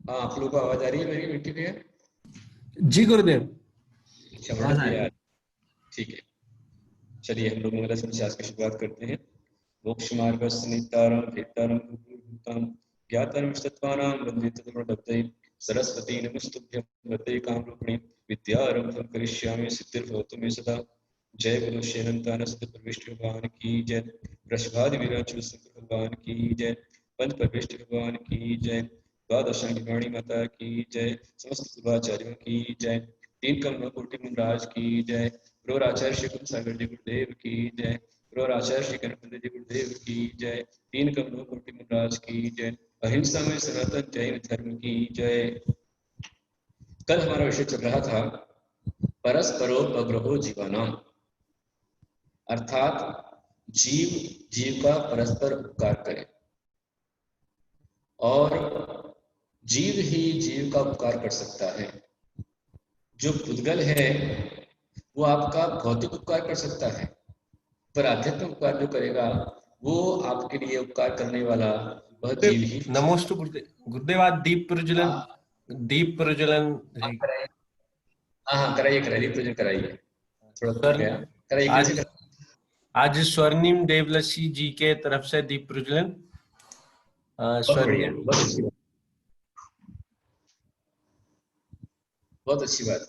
हाँ, आप लोगों को आवाज आ रही है मेरी बेटी भैया? जी गुरुदेव। ठीक है, चलिए हम लोग मंगला संचार की शुरुआत करते हैं। मोक्ष मार्गस्य नित्तारं भेत्तारं भूतां ज्ञातारं विष्टत्वानां वन्दे तत्त्वमूर्तये सरस्वती नमस्तुभ्यं वन्दे कामरूपिणी विद्यारम्भं करिष्यामि सिद्धिर्भवतु मे सदा। जय गुरु श्रीअनंतानंद परमेश्वर भगवान की जय। वृषभादि वीरांचल शंकर भगवान की जय। पंच परमेश्वर भगवान की जय। द्वादशांगी वाणी माता की जय। समस्त पूर्वाचार्यों की जय। तीन कमलों कोटि मुनराज की जय। प्रोराचार्य श्री गुरु सागर जी गुरुदेव की जय। प्रोराचार्य श्री गणपति जी गुरुदेव की जय। तीन कमलों कोटि मुनराज की जय। अहिंसा में सनातन जैन धर्म की जय। कल हमारा विषय चल रहा था परस्परोपग्रहो जीवानाम, अर्थात जीव जीव का परस्पर उपकार करे और जीव ही जीव का उपकार कर सकता है। जो पुद्गल है वो आपका भौतिक उपकार कर सकता है, पर आध्यात्मिक उपकार जो करेगा वो आपके लिए उपकार करने वाला वह जीव ही। नमोस्तु गुरुदेव। आज दीप प्रज्वलन हाँ कराइए दीप प्रज्वलन कराइए। थोड़ा भूल गया, कराइए। आज स्वर्णिम देवलसी जी के तरफ से दीप प्रज्वलन। बहुत अच्छी बात।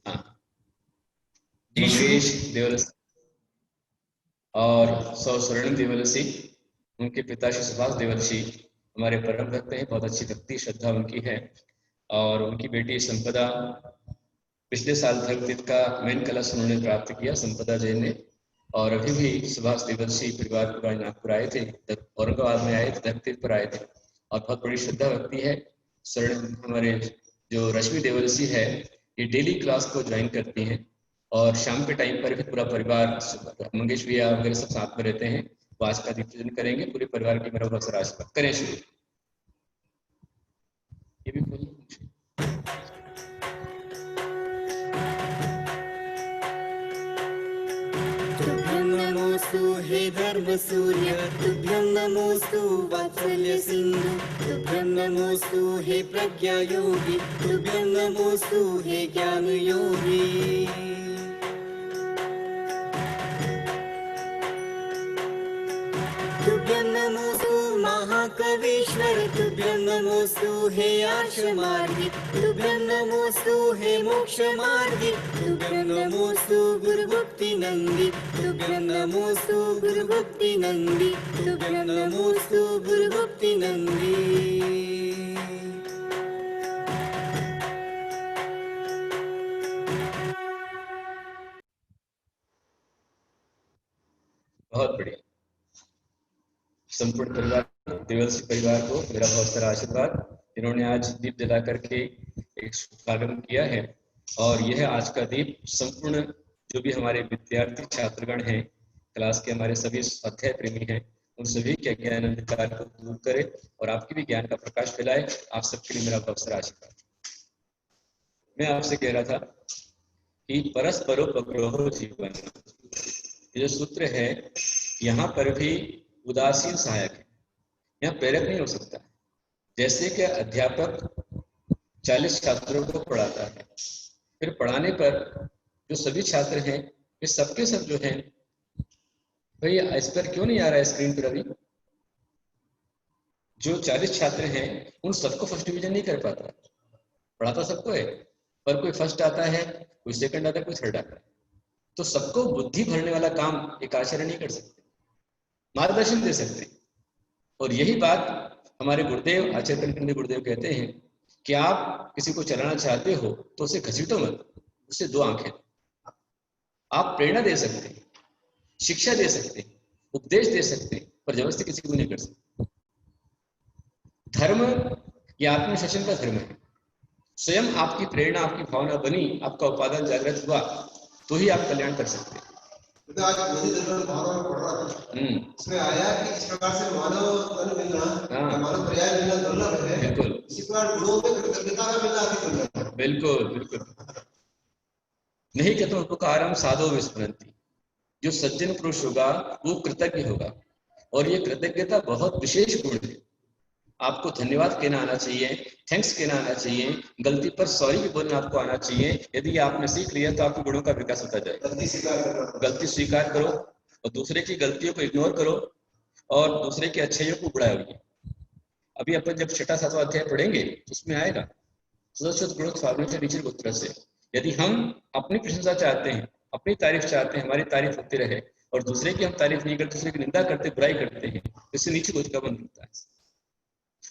हाँ, मंगेश देवलसी और स्वर्णिम देवलसी, उनके पिता श्री सुभाष देवलसी हमारे परम भक्त हैं। बहुत अच्छी भक्ति श्रद्धा उनकी है। और उनकी बेटी संपदा, पिछले साल धर्मतीर्थ का मेन कलश उन्होंने प्राप्त किया, संपदा जैन ने। और अभी भी सुभाष देवलसी परिवार पूरा नागपुर आए थे, औरंगाबाद में आए थे, धर्मतीर्थ पर आए थे और बहुत बड़ी श्रद्धा भक्ति है। स्वर्णिम हमारे जो रश्मि देवलसी है ये डेली क्लास को ज्वाइन करती हैं और शाम के टाइम पर भी पूरा परिवार, मंगेश भैया वगैरह सब साथ में रहते हैं। वो आज का दीप प्रज्वलन करेंगे। पूरे परिवार की मेरा बहुत सारा आशीर्वाद करें। शुरू ये भी नमोस्तु हे धर्म सूर्य, तुभ्यं नमोस्तु वात्सल्य सिंधु, तुभ्यं नमोस्तु हे प्रज्ञा योगी, तुभ्यं नमोस्तु हे ज्ञान योगी। तुभ्यं नमोस्तु महाकवीश्वर, तुभ्यं नमोस्तु हे आर्षमार्गी, तुभ्यं नमोस्तु हे मोक्षमार्गी, तुभ्यं नमोस्तु गुरुभक्ति नंदी, तुभ्यं नमोस्तु गुरुभक्ति नंदी, तुभ्यं नमोस्तु गुरुभक्ति नंदी। बहुत बढ़िया। संपूर्ण परिवार, देवलसी परिवार को मेरा बहुत सारा आशीर्वाद। इन्होंने आज दीप जला करके एक शुभागमन किया है और यह आज का दीप संपूर्ण जो भी हमारे विद्यार्थी छात्रगण हैं, क्लास के हमारे सभी अध्याय प्रेमी हैं, उन सभी के ज्ञान अंधकार को दूर करे और आपकी भी ज्ञान का प्रकाश फैलाए। आप सबके लिए मेरा बहुत सारा आशीर्वाद। मैं आपसे कह रहा था कि परस्परोपग्रहो जीवन, ये जो सूत्र है यहाँ पर भी उदासीन सहायक है, यहाँ प्रेरक नहीं हो सकता। जैसे कि अध्यापक 40 छात्रों को पढ़ाता है, फिर पढ़ाने पर जो सभी छात्र हैं वे सबके सब जो हैं, भाई इस पर क्यों नहीं आ रहा है स्क्रीन पर अभी, जो 40 छात्र हैं उन सबको फर्स्ट डिवीजन नहीं कर पाता। पढ़ाता सबको है पर कोई फर्स्ट आता है, कोई सेकंड आता है, कोई थर्ड आता है। तो सबको बुद्धि भरने वाला काम एक आचार्य नहीं कर सकते, मार्गदर्शन दे सकते। और यही बात हमारे गुरुदेव आचार्य कनकन गुरुदेव कहते हैं कि आप किसी को चलाना चाहते हो तो उसे घसीटो मत, उससे दो आंखें। आप प्रेरणा दे सकते हैं, शिक्षा दे सकते हैं, उपदेश दे सकते हैं, पर जबरदस्ती किसी को नहीं कर सकते। धर्म या आत्मशासन का धर्म है। स्वयं आपकी प्रेरणा, आपकी भावना बनी, आपका उपादान जागृत हुआ तो ही आप कल्याण कर सकते हैं। तो आज मोदी दर्पण भावना में पढ़ रहा था, इसमें आया कि इस प्रकार से मानव तन मिलना, मानव पर्याय मिलना दुर्लभ है। बिल्कुल। इसी प्रकार गुणों में कृतज्ञता का मिलना अति दुर्लभ है। बिल्कुल बिल्कुल। नहीं कहते उपकारम साधो विस्मरन्ति, जो सज्जन पुरुष होगा वो कृतज्ञ होगा और ये कृतज्ञता बहुत विशेष गुण है। आपको धन्यवाद कहना आना चाहिए, थैंक्स कहना आना चाहिए, गलती पर सॉरी भी बोलना आपको आना चाहिए। यदि आपने सीख लिया तो आपके गुणों का विकास होता जाएगा। गलती स्वीकार करो और दूसरे की गलतियों को इग्नोर करो और दूसरे की अच्छाइयों को बढ़ाइए। अभी अपन जब 6वां-7वां अध्याय पढ़ेंगे तो उसमें आएगा सदस्यत्व गुणों स्वाभाविक नीचे गोत्र से। यदि हम अपनी प्रशंसा चाहते हैं, अपनी तारीफ चाहते हैं, हमारी तारीफ होती रहे और दूसरे की हम तारीफ नहीं करते, दूसरे की निंदा करते, बुराई करते हैं, इससे नीचे गोत्र का बन मिलता है।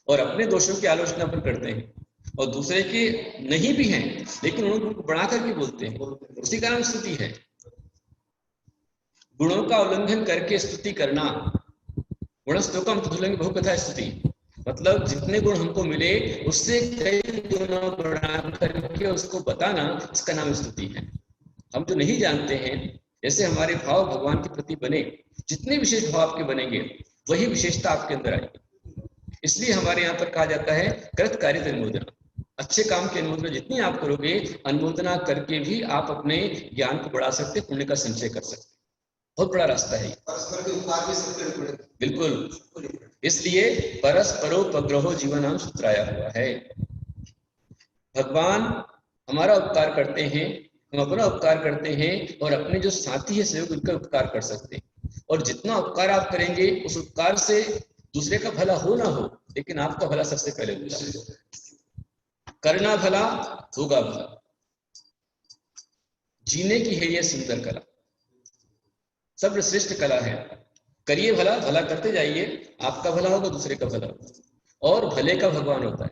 और अपने दोषों की आलोचना अपन करते हैं और दूसरे के नहीं भी हैं लेकिन उनको बढ़ा करके बोलते हैं, उसी का नाम स्तुति है। गुणों का उल्लंघन करके स्तुति करना, गुणस्तोकम तदुल्लंघ बहुकथा स्तुति, मतलब जितने गुण हमको मिले उससे कई गुणों बढ़ा करके उसको बताना, इसका नाम स्तुति है। हम जो नहीं जानते हैं, जैसे हमारे भाव भगवान के प्रति बने, जितने विशेष भाव आपके बनेंगे वही विशेषता आपके अंदर आएगी। इसलिए हमारे यहाँ पर कहा जाता है कृत कार्य अनुमोदना, अच्छे काम की अनुमोदना जितनी आप करोगे, अनुमोदना करके भी आप अपने ज्ञान को बढ़ा सकते, पुण्य का संचय कर सकते। बहुत बड़ा रास्ता है बिल्कुल। इसलिए परस्परोपग्रहो जीवनाम सूत्राया हुआ है। भगवान हमारा उपकार करते हैं, हम अपना उपकार करते हैं और अपने जो साथी है सहयोग उनका उपकार कर सकते हैं। और जितना उपकार आप करेंगे उस उपकार से दूसरे का भला हो ना हो, लेकिन आपका भला सबसे पहले होगा। करना भला होगा भला, जीने की है यह सुंदर कला, सर्वश्रेष्ठ कला है। करिए भला, भला करते जाइए, आपका भला होगा, दूसरे का भला होगा। और भले का भगवान होता है,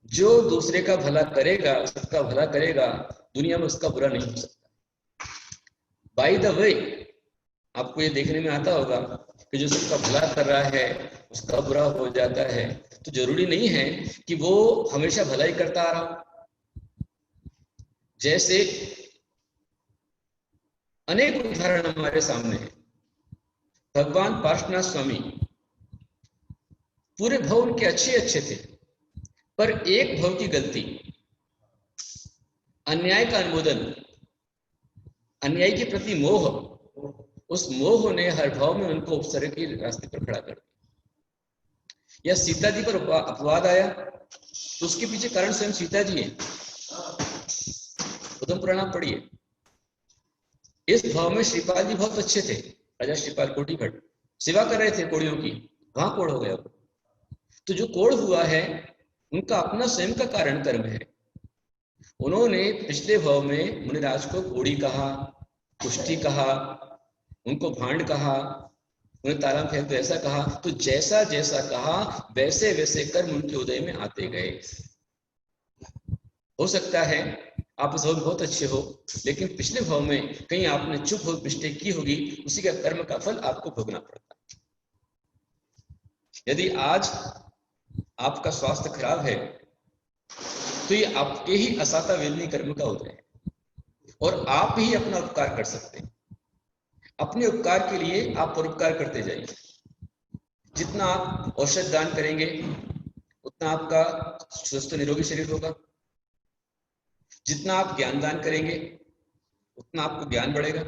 जो दूसरे का भला करेगा, सबका भला करेगा, दुनिया में उसका बुरा नहीं हो सकता। बाय द वे, आपको ये देखने में आता होगा कि जो सबका भला कर रहा है उसका बुरा हो जाता है, तो जरूरी नहीं है कि वो हमेशा भला ही करता आ रहा हो। जैसे अनेक उदाहरण हमारे सामने हैं। भगवान पार्श्वनाथ स्वामी पूरे भव उनके अच्छे थे, पर एक भव की गलती, अन्याय का अनुमोदन, अन्याय के प्रति मोह, उस मोह ने हर भाव में उनको उपसर्ग के रास्ते पर खड़ा कर दिया। या सीता जी पर अपवाद आया तो उसके पीछे कारण स्वयं सीता जी है। उद्धव पुराण पढ़िए। इस भाव में श्रीपाल जी बहुत अच्छे थे, राजा श्रीपाल कोटी भट्ट सेवा कर रहे थे कोड़ियों की, वहां कोड़ हो गया। तो जो कोड़ हुआ है उनका अपना स्वयं का कारण कर्म है। उन्होंने पिछले भाव में मुनिराज को कोड़ी कहा, कुष्ठी कहा, उनको भांड कहा, उन्हें ताला फेंक दो ऐसा कहा। तो जैसा जैसा कहा वैसे वैसे कर्म उनके उदय में आते गए। हो सकता है आप इस भाव में बहुत अच्छे हो, लेकिन पिछले भाव में कहीं आपने चुप हो मिस्टेक की होगी, उसी का कर्म का फल आपको भोगना पड़ता है। यदि आज आपका स्वास्थ्य खराब है तो ये आपके ही असाता वेदनी कर्म का उदय है और आप ही अपना उपकार कर सकते हैं। अपने उपकार के लिए आप परोपकार करते जाइए। जितना आप औषध दान करेंगे उतना आपका स्वस्थ निरोगी शरीर होगा। जितना आप ज्ञान दान करेंगे उतना आपको ज्ञान बढ़ेगा।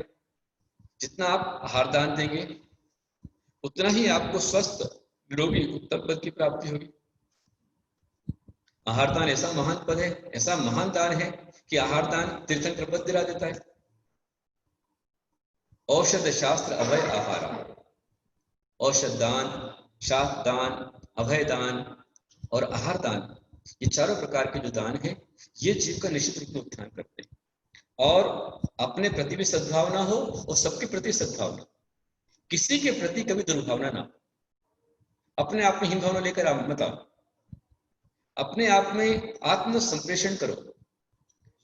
जितना आप आहार दान देंगे उतना ही आपको स्वस्थ निरोगी उत्तम पद की प्राप्ति होगी। आहार दान ऐसा महान पद है, ऐसा महान दान है कि आहार दान तीर्थंकर पद दिला देता है। औषध शास्त्र अभय आहार, औषध दान, शास्त्र दान, अभय दान और आहार दान, ये चारों प्रकार के जो दान है ये जीव का निश्चित रूप में उत्थान करते हैं। और अपने प्रति भी सद्भावना हो और सबके प्रति सद्भावना, किसी के प्रति कभी दुर्भावना ना हो। अपने आप में हीन भावना लेकर आप मत आओ, अपने आप में आत्म संप्रेषण करो।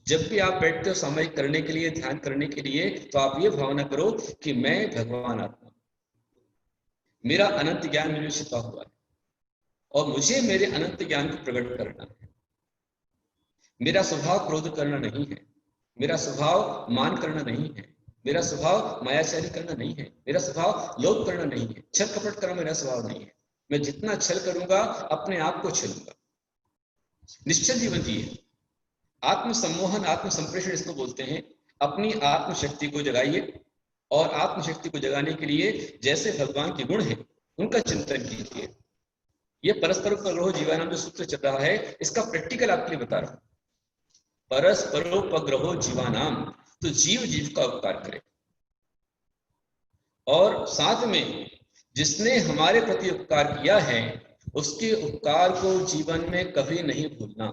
जब भी आप बैठते हो सामयिक करने के लिए, ध्यान करने के लिए, तो आप ये भावना करो कि मैं भगवान आत्मा, मेरा अनंत ज्ञान मुझे छिपा हुआ है और मुझे मेरे अनंत ज्ञान को प्रकट करना है। मेरा स्वभाव क्रोध करना नहीं है, मेरा स्वभाव मान करना नहीं है, मेरा स्वभाव मायाचारी करना नहीं है, मेरा स्वभाव लोभ करना नहीं है, छल कपट करना मेरा स्वभाव नहीं है। मैं जितना छल करूंगा अपने आप को छलूंगा। निश्चल जीवन जिए। आत्म सम्मोहन, आत्म संप्रेषण इसको बोलते हैं। अपनी आत्मशक्ति को जगाइए और आत्मशक्ति को जगाने के लिए जैसे भगवान के गुण हैं उनका चिंतन कीजिए। ये परस्परोपग्रहो जीवानाम जो सूत्र चल रहा है, इसका प्रैक्टिकल आपके लिए बता रहा हूं। परस्परोपग्रहो जीवानाम, तो जीव जीव का उपकार करे, और साथ में जिसने हमारे प्रति उपकार किया है उसके उपकार को जीवन में कभी नहीं भूलना।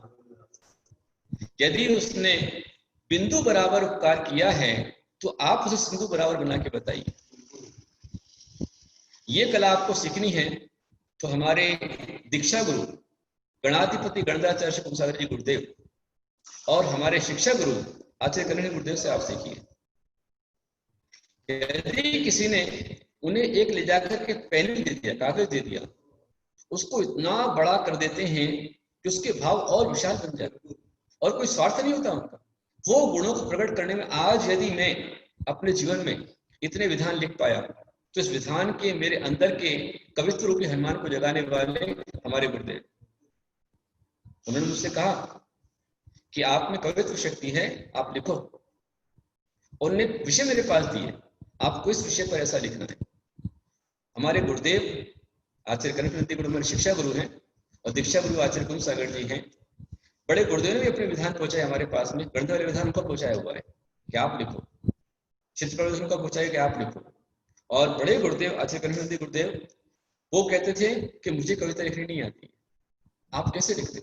यदि उसने बिंदु बराबर उपकार किया है तो आप उसे सिंधु बराबर बना के बताइए। ये कला आपको सीखनी है तो हमारे दीक्षा गुरु गणाधिपति गणदाचार्य कुमसागर जी गुरुदेव और हमारे शिक्षा गुरु आचार्य कन्हैया गुरुदेव से आप सीखिए। यदि किसी ने उन्हें एक ले जाकर के पेन दे दिया, कागज दे दिया, उसको इतना बड़ा कर देते हैं कि उसके भाव और विशाल बन जाते, और कोई स्वार्थ नहीं होता उनका। वो गुणों को प्रकट करने में आज यदि मैं अपने जीवन में इतने विधान लिख पाया तो इस विधान के मेरे अंदर के कवित्व रूपी हनुमान को जगाने वाले हमारे गुरुदेव, उन्होंने मुझसे कहा कि आप में कवित्व शक्ति है, आप लिखो। उन्होंने विषय मेरे पास दिए, आपको इस विषय पर ऐसा लिखना है। हमारे गुरुदेव आचार्य कनकनंदी गुरु हमारे शिक्षा गुरु हैं और दीक्षा गुरु आचार्य कुमसागर जी हैं। बड़े गुरुदेव ने भी अपने विधान पहुंचाए हमारे पास में, ग्रंथ वाले विधान उनका पहुंचाया हुआ है कि आप लिखो, चित्र प्रदर्शन का पहुंचाया कि आप लिखो। और बड़े गुरुदेव आचार्य कनकनंदी गुरुदेव वो कहते थे कि मुझे कविता लिखनी नहीं आती, आप कैसे लिखते?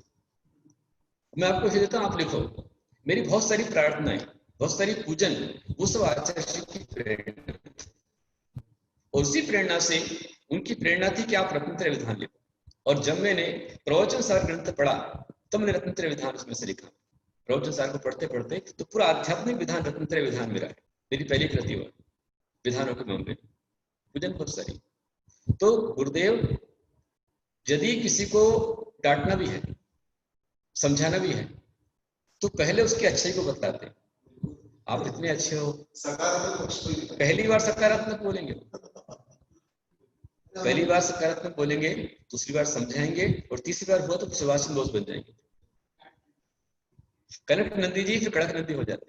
मैं आपको कह देता हूँ, आप लिखो। मेरी बहुत सारी प्रार्थनाएं, बहुत सारी पूजन, वो सब आचार्य की प्रेरणा, और उसी प्रेरणा से उनकी प्रेरणा थी कि आप रत्नत्रय विधान लिखो। और जब मैंने प्रवचन सार ग्रंथ पढ़ा तब मैंने रत्नत्रय विधान उसमें से लिखा। प्रवचन सार को पढ़ते पढ़ते तो पूरा आध्यात्मिक विधान रत्नत्रय विधान मेरा है, मेरी पहली कृति हुआ विधानों के मामले में, पूजन बहुत सारी। तो गुरुदेव यदि किसी को डांटना भी है, समझाना भी है, तो पहले उसकी अच्छाई को बतलाते, आप इतने अच्छे हो। पहली बार सकारात्मक बोलेंगे, पहली बार सकारात्मक बोलेंगे, दूसरी बार समझाएंगे, और तीसरी बार हुआ तो सुभाषचंद्र बोस बन जाएंगे। कनक नंदी जी फिर कड़क नंदी हो जाते।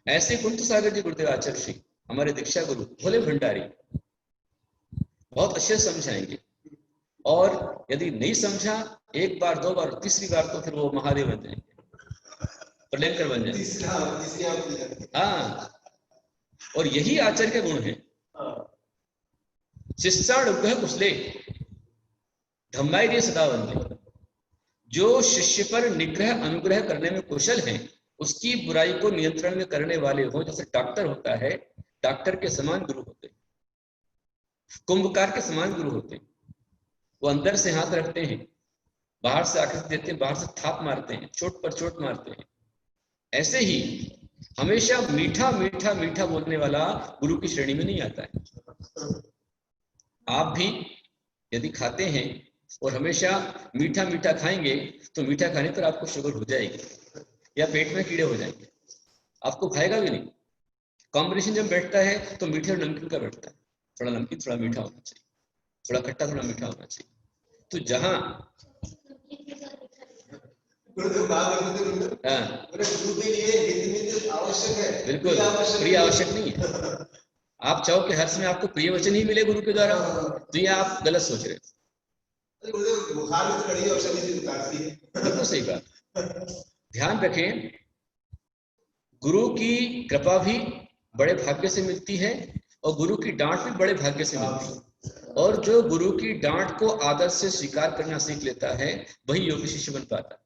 ऐसे कुंत सागर जी गुरुदेव आचार्य श्री हमारे दीक्षा गुरु भोले भंडारी बहुत अच्छे समझाएंगे, और यदि नहीं समझा एक बार, दो बार, तीसरी बार तो फिर वो महादेव बन जाएंगे, प्रलयंकर बन जाएंगे। हाँ, और यही आचार्य के गुण है। शिष्याण उपग्रह कुशले धम्माई सदा वंदे, जो शिष्य पर निग्रह अनुग्रह करने में कुशल हैं, उसकी बुराई को नियंत्रण में करने वाले हो। जैसे डॉक्टर होता है, डॉक्टर के समान गुरु होते, कुंभकार के समान गुरु होते, वो अंदर से हाथ रखते हैं, बाहर से आकृति देते हैं, बाहर से थाप मारते हैं, चोट पर चोट मारते हैं। ऐसे ही हमेशा मीठा मीठा मीठा बोलने वाला गुरु की श्रेणी में नहीं आता है। आप भी यदि खाते हैं और हमेशा मीठा मीठा खाएंगे तो मीठा खाने पर आपको शुगर हो जाएगी या पेट में कीड़े हो जाएंगे, आपको खाएगा भी नहीं। कॉम्बिनेशन जब बैठता है तो मीठे और नमकीन का बैठता है, थोड़ा नमकीन थोड़ा मीठा होना चाहिए, थोड़ा खट्टा थोड़ा मीठा होना चाहिए। तो जहां बिल्कुल प्रिय आवश्यक नहीं है। आप चाहो कि हर समय आपको प्रिय वचन ही मिले गुरु के द्वारा, तो ये आप गलत सोच रहे हो। बिल्कुल सही बात। ध्यान रखें, गुरु की कृपा भी बड़े भाग्य से मिलती है और गुरु की डांट भी बड़े भाग्य से मिलती है। और जो गुरु की डांट को आदर से स्वीकार करना सीख लेता है वही योगी शिष्य बन पाता है।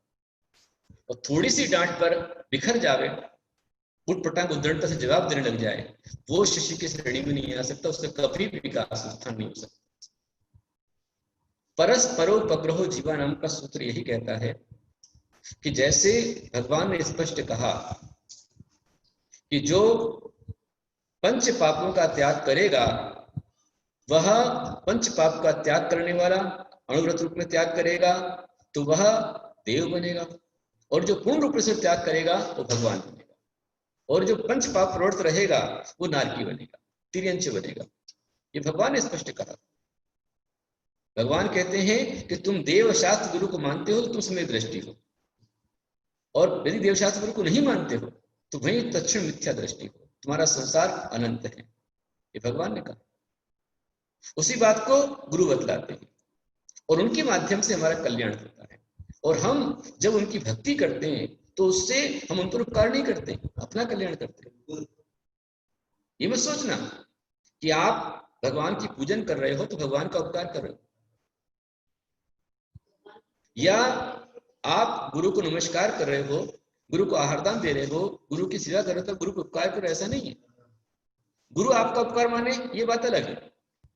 और थोड़ी सी डांट पर बिखर जावे, उठपटांग उद्धरणता से जवाब देने लग जाए, वो शिष्य की श्रेणी में नहीं आ सकता, उसका कभी भी विकास उत्थान नहीं हो सकता। परस्परोपग्रहो जीवानाम का सूत्र यही कहता है कि जैसे भगवान ने स्पष्ट कहा कि जो पंच पापों का त्याग करेगा वह पंच पाप का त्याग करने वाला अणुव्रत रूप में त्याग करेगा तो वह देव बनेगा, और जो पूर्ण रूप से त्याग करेगा वो भगवान बनेगा, और जो पंच पाप प्रवृत्त रहेगा वो नारकी बनेगा, तिर्यंच बनेगा। ये भगवान ने स्पष्ट कहा। भगवान कहते हैं कि तुम देव शास्त्र गुरु को मानते हो तो तुम समय दृष्टि हो, और यदि देव शास्त्र गुरु को नहीं मानते हो तो वही तत्क्षण मिथ्या दृष्टि हो, तुम्हारा संसार अनंत है। ये भगवान ने कहा। उसी बात को गुरु बतलाते हैं। और उनके माध्यम से हमारा कल्याण होता है। और हम जब उनकी भक्ति करते हैं तो उससे हम उन पर उपकार नहीं करते, अपना कल्याण करते हैं। ये मत सोचना कि आप भगवान की पूजन कर रहे हो तो भगवान का उपकार कर रहे हो, या आप गुरु को नमस्कार कर रहे हो, गुरु को आहारदान दे रहे हो, गुरु की सेवा कर रहे हो तो गुरु को उपकार कर रहे हो, ऐसा नहीं है। गुरु आपका उपकार माने ये बात अलग है,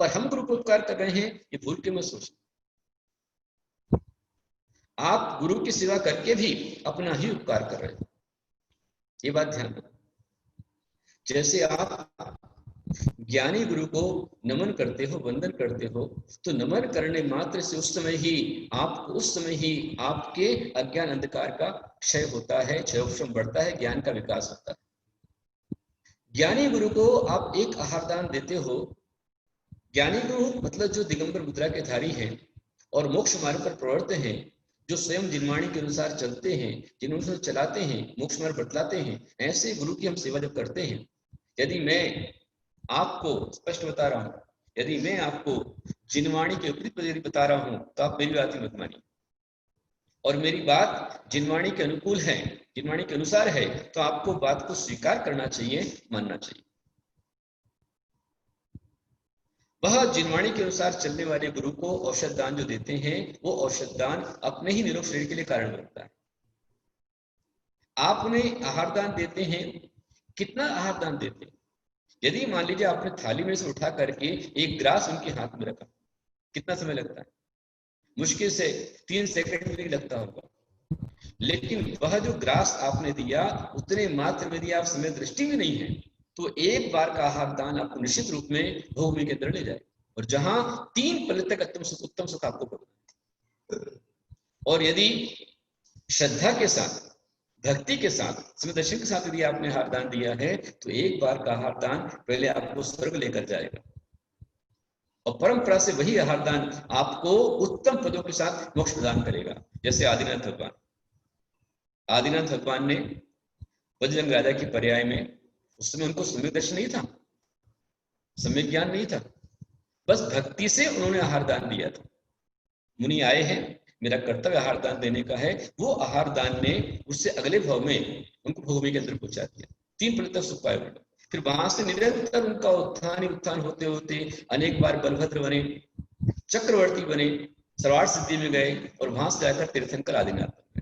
पर हम गुरु को उपकार कर रहे हैं ये भूल के मत सोचना। आप गुरु की सेवा करके भी अपना ही उपकार कर रहे हो, ये बात ध्यान रखो। जैसे आप ज्ञानी गुरु को नमन करते हो, वंदन करते हो, तो नमन करने मात्र से उस समय ही आपके अज्ञान अंधकार का क्षय होता है, क्षयोक्षम बढ़ता है, ज्ञान का विकास होता है। ज्ञानी गुरु को आप एक आहारदान देते हो। ज्ञानी गुरु मतलब जो दिगंबर मुद्रा के धारी हैं और मोक्ष मार्ग पर प्रवर्त हैं, जो स्वयं जिनवाणी के अनुसार चलते हैं, जिन्होंने चलाते हैं, मोक्ष मार्ग बतलाते हैं, ऐसे गुरु की हम सेवा जब करते हैं, यदि मैं आपको स्पष्ट बता रहा हूं, यदि मैं आपको जिनवाणी के विपरीत बता रहा हूं तो आप मेरी बात ही मत मानिए, और मेरी बात जिनवाणी के अनुकूल है, जिनवाणी के अनुसार है, तो आपको बात को स्वीकार करना चाहिए, मानना चाहिए। वह जिनवाणी के अनुसार चलने वाले गुरु को औषध दान जो देते हैं, वो औषध दान अपने ही निरोग शरीर के लिए कारण बनता है। आप उन्हें आहार दान देते हैं, कितना आहार दान देते हैं? यदि मान लीजिए आपने थाली में से उठा करके एक ग्रास उनके हाथ में रखा, कितना समय लगता है? मुश्किल से 3 सेकंड भी लगता होगा। लेकिन वह जो ग्रास आपने दिया, उतने मात्र में यदि आप समय दृष्टि में नहीं है तो एक बार का आहार दान आपको निश्चित रूप में भूमि के अंदर ले जाए, और जहां 3 पल तक उत्तम सुख आपको पड़ता। और यदि श्रद्धा के साथ, भक्ति के साथ, समय दर्शन के साथ यदि आपने आहार दान दिया है तो एक बार का आहार दान पहले आपको स्वर्ग लेकर जाएगा, और परंपरा से वही आहार दान आपको उत्तम पदों के साथ मोक्ष प्रदान करेगा। जैसे आदिनाथ भगवान ने बजरंग राजा की पर्याय में, उस समय उनको सम्यक दर्शन नहीं था, सम्यक ज्ञान नहीं था, बस भक्ति से उन्होंने आहार दान दिया था। मुनि आए हैं, मेरा कर्तव्य आहार दान देने का है, वो आहार दान ने उससे अगले भाव में उनको भूमि के अंदर पहुंचा दिया, 3 पल तक सुख पाए। फिर वहां से निरंतर उनका उत्थान होते होते अनेक बार बलभद्र बने, चक्रवर्ती बने, सरवार सिद्धि में गए, और वहां से जाकर तीर्थंकर आदिनाथ बने।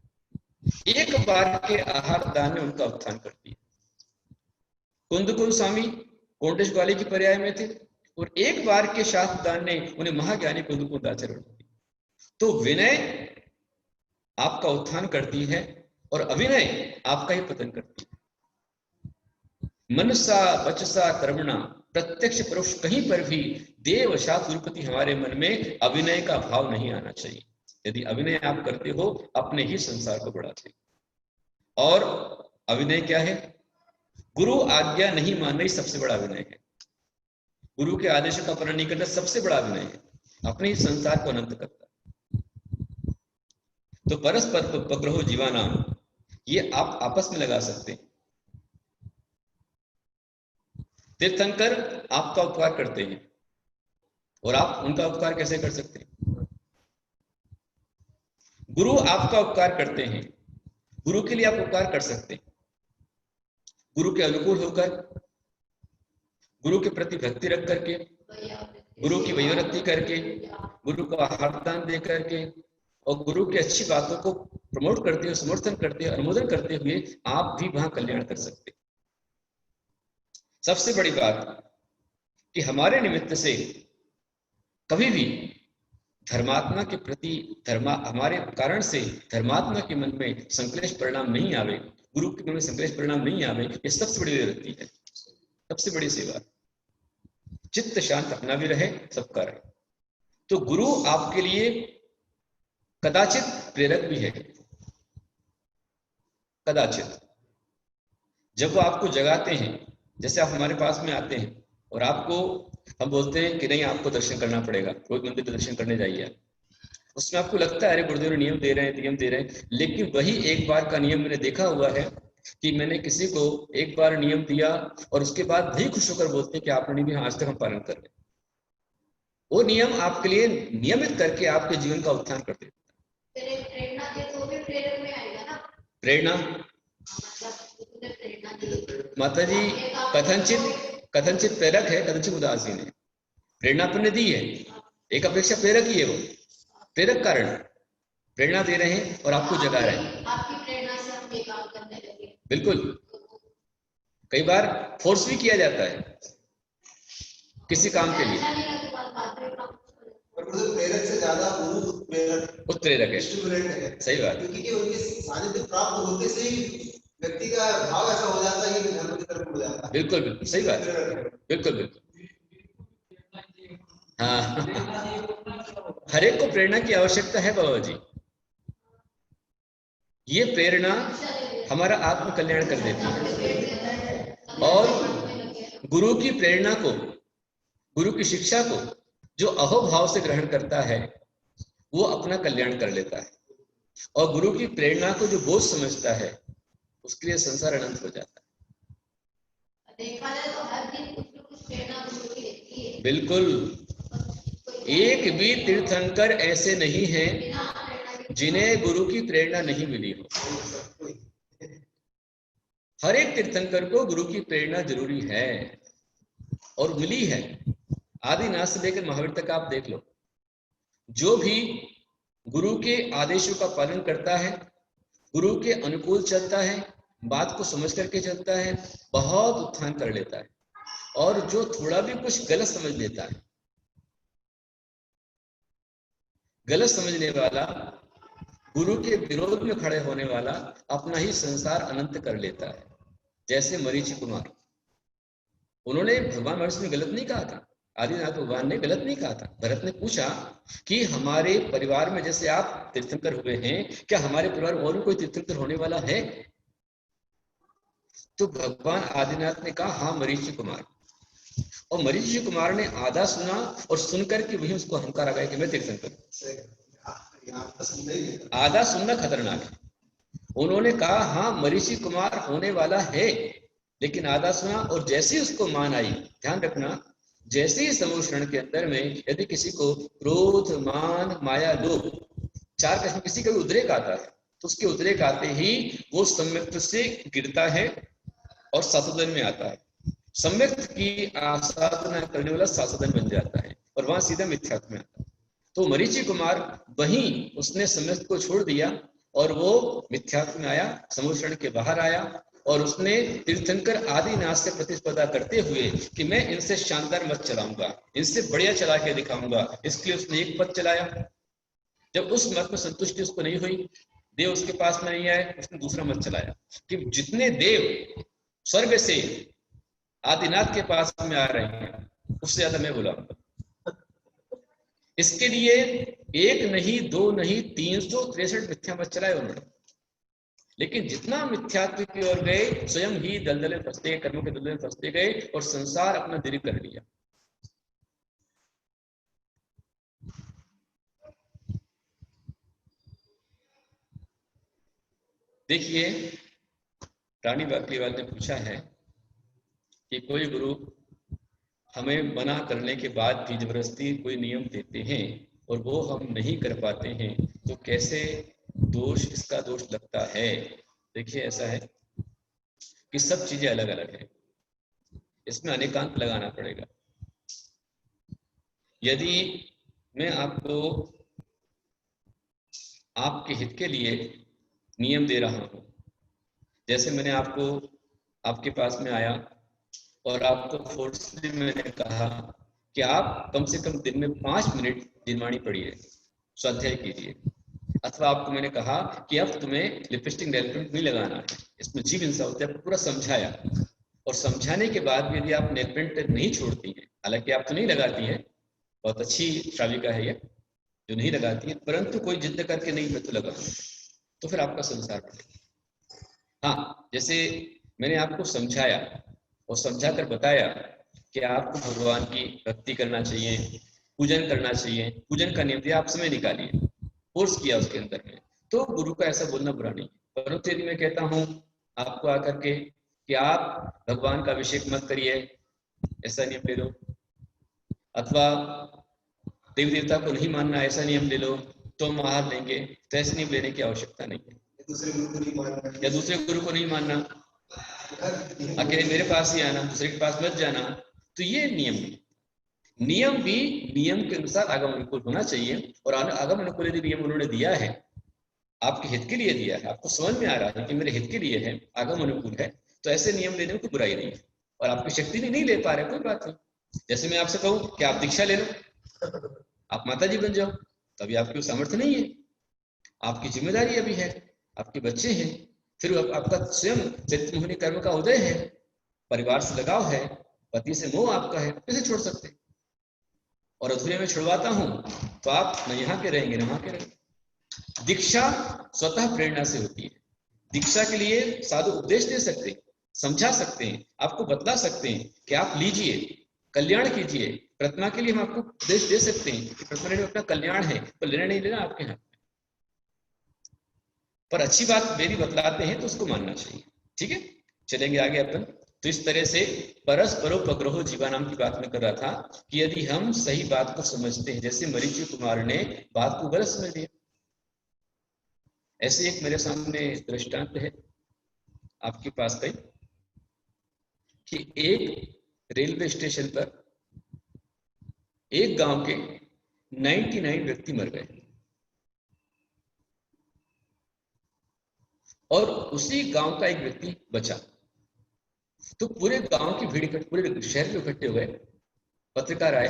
एक बार के आहार दान ने उनका उत्थान कर दिया। कुंदकुंद स्वामी कोंटेश ग्वाली की पर्याय में थे, और एक बार के शास्त्र दान ने उन्हें महाज्ञानी कुंदकुंद आचरण दिया। तो विनय आपका उत्थान करती है और अविनय आपका ही पतन करती है। मनसा वचसा कर्मणा, प्रत्यक्ष परोक्ष कहीं पर भी देव शास्त्रपति हमारे मन में अविनय का भाव नहीं आना चाहिए। यदि अविनय आप करते हो, अपने ही संसार को बढ़ाते। और अविनय क्या है? गुरु आज्ञा नहीं मानना ही सबसे बड़ा अविनय है। गुरु के आदेशों का पालन नहीं करना सबसे बड़ा अविनय है, अपने ही संसार को अनंत करता है। तो परस्पर उपग्रहो जीवाना, ये आप आपस में लगा सकते हैं। तीर्थंकर आपका उपकार करते हैं, और आप उनका उपकार कैसे कर सकते हैं? गुरु आपका उपकार करते हैं, गुरु के लिए आप उपकार कर सकते हैं। गुरु के अनुकूल होकर, गुरु के प्रति भक्ति रख करके, गुरु की वयोरक्ति करके, गुरु को आहार दान दे करके, और गुरु की अच्छी बातों को प्रमोट करते हुए, समर्थन करते हुए, अनुमोदन करते हुए आप भी वहां कल्याण कर सकते। सबसे बड़ी बात कि हमारे निमित्त से कभी भी धर्मात्मा के प्रति, हमारे कारण से धर्मात्मा के मन में संक्लेश परिणाम नहीं आवे, गुरु के मन में संक्लेश परिणाम नहीं आवे, ये सबसे बड़ी वृत्ति है, सबसे बड़ी सेवा। चित्त शांत अपना भी रहे, सबका रहे। तो गुरु आपके लिए कदाचित प्रेरक भी है, कदाचित। जब वो आपको जगाते हैं, जैसे आप हमारे पास में आते हैं और आपको हम बोलते हैं कि नहीं आपको दर्शन करना पड़ेगा, रोज मंदिर पे दर्शन करने जाइए, उसमें आपको लगता है अरे गुरुदेव नियम दे रहे हैं, लेकिन वही एक बार का नियम मैंने देखा हुआ है कि मैंने किसी को एक बार नियम दिया और उसके बाद भी खुश होकर बोलते हैं कि आपने भी आज तक हम पालन कर रहे हैं। वो नियम आपके लिए नियमित करके आपके जीवन का उत्थान कर देता है। प्रेरणा दे तो भी प्रेरक में आएगा ना। प्रेरणा माता जी कथनचित प्रेरक है, कथनचित उदासीन है। प्रेरणा आपने दी है, एक अपेक्षा प्रेरक ही है, वो प्रेरक कारण प्रेरणा दे रहे हैं और आपको जगा रहे हैं। आपकी प्रेरणा से हम ये काम करने लगे। बिल्कुल, कई बार फोर्स भी किया जाता है किसी काम के लिए। प्रेरक से ज्यादा उत्प्रेरक है। सही बात, क्योंकि उनके सानिध्य प्राप्त होते से ही व्यक्ति का भाव ऐसा हो जाता है कि धर्म की तरफ मुड़ जाता है। बिल्कुल बिल्कुल सही बात, बिल्कुल बिल्कुल। हाँ, हर एक को प्रेरणा की आवश्यकता है बाबा जी। ये प्रेरणा हमारा आत्म कल्याण कर देती है और गुरु की प्रेरणा को, गुरु की शिक्षा को जो अहोभाव से ग्रहण करता है वो अपना कल्याण कर लेता है, और गुरु की प्रेरणा को जो बोझ समझता है उसके लिए संसार अनंत हो जाता है। देखा जाए तो हर दिन कुछ न कुछ प्रेरणा गुरु की रहती है। बिल्कुल, एक भी तीर्थंकर ऐसे नहीं हैं जिन्हें गुरु की प्रेरणा नहीं मिली हो। हर एक तीर्थंकर को गुरु की प्रेरणा जरूरी है और मिली है। आदिनाथ से लेकर महावीर तक आप देख लो, जो भी गुरु के आदेशों का पालन करता है, गुरु के अनुकूल चलता है, बात को समझ करके चलता है, बहुत उत्थान कर लेता है। और जो थोड़ा भी कुछ गलत समझ लेता है, गलत समझने वाला, गुरु के विरोध में खड़े होने वाला अपना ही संसार अनंत कर लेता है। जैसे मरीचि कुमार, उन्होंने भगवान महर्षि ने गलत नहीं कहा था, आदिनाथ भगवान ने गलत नहीं कहा था। भरत ने पूछा कि हमारे परिवार में जैसे आप तीर्थंकर हुए हैं, क्या हमारे परिवार में और भी कोई तीर्थंकर होने वाला है? तो भगवान आदिनाथ ने कहा हाँ, मरीचि कुमार। और मरीचि कुमार ने आधा सुना और सुनकर के वही उसको अहंकार आ गया कि मैं तीर्थंकर। आधा सुनना खतरनाक है। उन्होंने कहा हाँ, मरीचि कुमार होने वाला है, लेकिन आधा सुना और जैसे ही उसको मान आई, ध्यान रखना, जैसे ही समूह के अंदर में यदि किसी को क्रोध, मान, माया, लोभ, चार कष्ट किसी का भी उद्रेक आता है, तो उसके उद्रेक आते ही वो सम्यक्त से गिरता है और साधन में आता है। सम्यक्त की आसाधना करने वाला साधन बन जाता है और वहां सीधा मिथ्यात्व में आता है। तो मरीचि कुमार वहीं उसने सम्यक्त को छोड़ दिया और वो मिथ्यात्व में आया, समूह के बाहर आया, और उसने तीर्थंकर आदिनाथ से प्रतिस्पर्धा करते हुए कि मैं इनसे शानदार मत चलाऊंगा, इनसे बढ़िया चला के दिखाऊंगा, इसके लिए उसने एक मत चलाया। जब उस मत में संतुष्टि उसको नहीं हुई, देव उसके पास में नहीं आए, उसने दूसरा मत चलाया कि जितने देव स्वर्ग से आदिनाथ के पास में आ रहे हैं उससे ज्यादा मैं बुलाऊंगा। इसके लिए एक नहीं, दो नहीं, 363 मिथ्या मत चलाए उन्होंने। लेकिन जितना मिथ्यात्व की ओर गए, स्वयं ही दलदल में फंसते, कर्मों के दलदल में फंसते गए और संसार अपना दीर्घ कर लिया। देखिए, रानी बाकलीवाल ने पूछा है कि कोई गुरु हमें मना करने के बाद भी जबरदस्ती कोई नियम देते हैं और वो हम नहीं कर पाते हैं, तो कैसे दोष, इसका दोष लगता है? देखिए, ऐसा है कि सब चीजें अलग अलग हैं, इसमें अनेकांत लगाना पड़ेगा। यदि मैं आपको आपके हित के लिए नियम दे रहा हूं, जैसे मैंने आपको, आपके पास में आया और आपको फोर्सली मैंने कहा कि आप कम से कम दिन में 5 मिनट दिनवाणी पढ़िए, स्वाध्याय कीजिए, अथवा आपको मैंने कहा कि अब तुम्हें लिपस्टिक नेल पेंट नहीं लगाना है, इसमें जीव हिंसा होती है, पूरा समझाया, और समझाने के बाद भी यदि आप नेल पेंट नहीं छोड़ती हैं, हालांकि आप तो नहीं लगाती हैं, बहुत अच्छी श्राविका है ये जो नहीं लगाती है, परंतु कोई जिद करके नहीं मैं तो लगाऊंगा, तो फिर आपका संसार बढ़ेगा। हाँ, जैसे मैंने आपको समझाया और समझा कर बताया कि आपको भगवान की भक्ति करना चाहिए, पूजन करना चाहिए, पूजन का नियम दिया, आप समय निकालिए, फोर्स किया उसके अंदर में, तो गुरु का ऐसा बोलना बुरा नहीं। परंतु यदि मैं कहता हूं आपको आकर के कि आप भगवान का अभिषेक मत करिए, ऐसा नियम ले लो, अथवा देवी देवता को नहीं मानना, ऐसा नियम ले लो तो हम आहार लेंगे, तो ऐसे नियम लेने की आवश्यकता नहीं है। दूसरे गुरु को नहीं मानना, या दूसरे गुरु को नहीं मानना, अकेले मेरे पास ही आना, दूसरे के पास मत जाना, तो ये नियम है। नियम भी नियम के अनुसार आगम अनुकूल होना चाहिए। और आगम अनुकूल यदि नियम उन्होंने दिया है, आपके हित के लिए दिया है, आपको समझ में आ रहा है कि मेरे हित के लिए है, आगम अनुकूल है, तो ऐसे नियम लेने में कोई बुराई नहीं है। और आपकी शक्ति नहीं ले पा रहे, कोई बात नहीं। जैसे मैं आपसे कहूँ कि आप दीक्षा ले लो, आप माता जी बन जाओ, तभी आपकी सामर्थ्य नहीं है, आपकी जिम्मेदारी अभी है, आपके बच्चे हैं, फिर आपका स्वयं चरित्र मोहिनी कर्म का उदय है, परिवार से लगाव है, पति से मोह आपका है, कैसे छोड़ सकते? और अधूरे में छुड़वाता हूं तो आप न यहाँ के रहेंगे न वहां के रहेंगे। दीक्षा स्वतः प्रेरणा से होती है। दीक्षा के लिए साधु उपदेश दे सकते हैं, समझा सकते हैं, आपको बतला सकते हैं कि आप लीजिए, कल्याण कीजिए। प्रतिमा के लिए हम आपको उपदेश दे सकते हैं कि प्रतिमा में अपना कल्याण है, तो लेना नहीं लेना आपके हाथ में, पर अच्छी बात मेरी बतलाते हैं तो उसको मानना चाहिए। ठीक है, चलेंगे आगे अपन। तो इस तरह से परस्परोपग्रहो जीवानाम की बात में कर रहा था कि यदि हम सही बात को समझते हैं, जैसे मरीचि कुमार ने बात को गलत समझ लिया, ऐसे एक मेरे सामने दृष्टांत है आपके पास कई, कि एक रेलवे स्टेशन पर एक गांव के 99 व्यक्ति मर गए और उसी गांव का एक व्यक्ति बचा। तो पूरे गांव की भीड़ पूरे शहर में इकट्ठे हो गए, पत्रकार आए,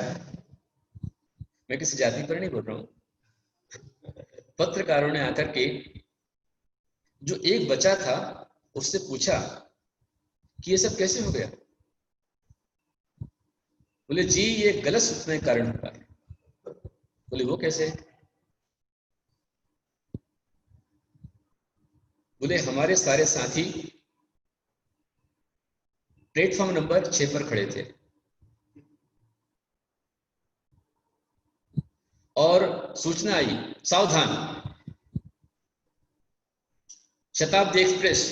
मैं किसी जाति पर नहीं बोल रहा हूं, पत्रकारों ने आकर के जो एक बचा था उससे पूछा कि ये सब कैसे हो गया? बोले जी ये गलत सूचना के कारण हुआ है। बोले वो कैसे? बोले हमारे सारे साथी प्लेटफॉर्म नंबर 6 पर खड़े थे और सूचना आई, सावधान, शताब्दी एक्सप्रेस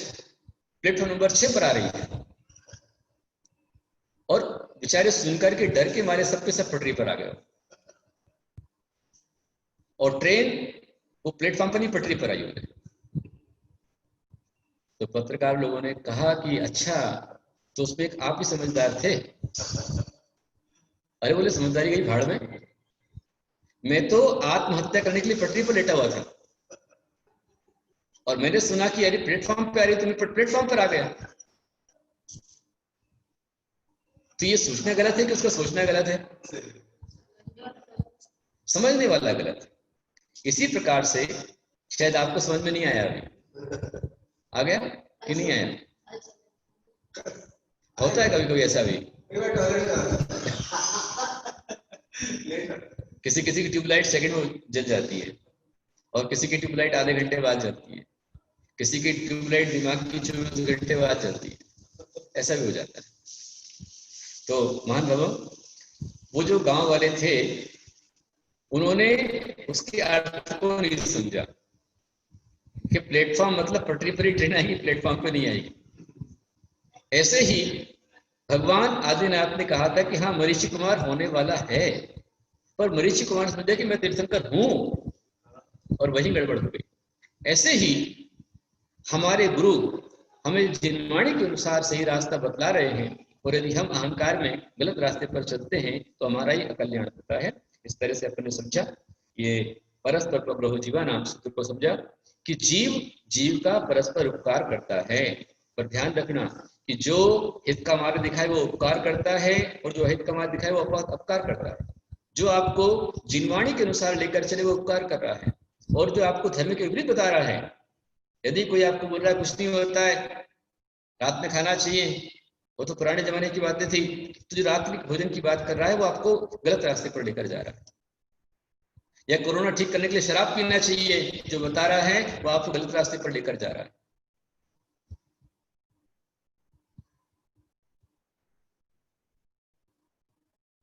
प्लेटफॉर्म नंबर 6 पर आ रही है। और बेचारे सुनकर के डर के मारे सबके सब पटरी पर आ गए और ट्रेन वो प्लेटफॉर्म पर नहीं पटरी पर आई होगी। तो पत्रकार लोगों ने कहा कि अच्छा, तो उसमें एक आप ही समझदार थे। अरे बोले समझदारी गई भाड़ में, मैं तो आत्महत्या करने के लिए पटरी पर लेटा हुआ था और मैंने सुना कि अरे प्लेटफॉर्म पे आ रही, तो मैं प्लेटफॉर्म पर आ गया। तो ये सोचना गलत है कि उसका सोचना गलत है? समझने वाला गलत है। इसी प्रकार से शायद आपको समझ में नहीं आया, अभी आ गया कि नहीं आया? होता है कभी कभी ऐसा भी, किसी किसी की ट्यूबलाइट सेकंड में जल जाती है और किसी की ट्यूबलाइट आधे घंटे बाद जलती है, किसी की ट्यूबलाइट दिमाग की 24 घंटे बाद जलती है, ऐसा भी हो जाता है। तो महान बाबा वो जो गांव वाले थे उन्होंने उसके अर्थ को नहीं समझा कि प्लेटफॉर्म मतलब पटरी पर ही ट्रेन आएगी, प्लेटफॉर्म पे नहीं आएगी। ऐसे ही भगवान आदिनाथ ने कहा था कि हाँ मरीचि कुमार होने वाला है, पर मरीचि कुमार समझा कि मैं तीर्थंकर हूं और वही गड़बड़ हो गई। ऐसे ही हमारे गुरु हमें जिनवाणी के अनुसार सही रास्ता बतला रहे हैं और यदि हम अहंकार में गलत रास्ते पर चलते हैं तो हमारा ही अकल्याण होता है। इस तरह से अपन ने समझा, ये परस्पर उपग्रहो जीवानाम सूत्र को समझा कि जीव जीव का परस्पर उपकार करता है। पर ध्यान रखना कि जो हित का मार्ग दिखाए वो उपकार करता है और जो अहित का मार्ग दिखाए वो अपकार करता है। जो आपको जिनवाणी के अनुसार लेकर चले वो उपकार कर रहा है और जो आपको धर्म के विपरीत बता रहा है, यदि कोई आपको बोल रहा है कुछ नहीं होता है, रात में खाना चाहिए, वो तो पुराने जमाने की बातें थी, तो जो रात में भोजन की बात कर रहा है वो आपको गलत रास्ते पर लेकर जा रहा है। या कोरोना ठीक करने के लिए शराब पीना चाहिए, जो बता रहा है वो आपको गलत रास्ते पर लेकर जा रहा है।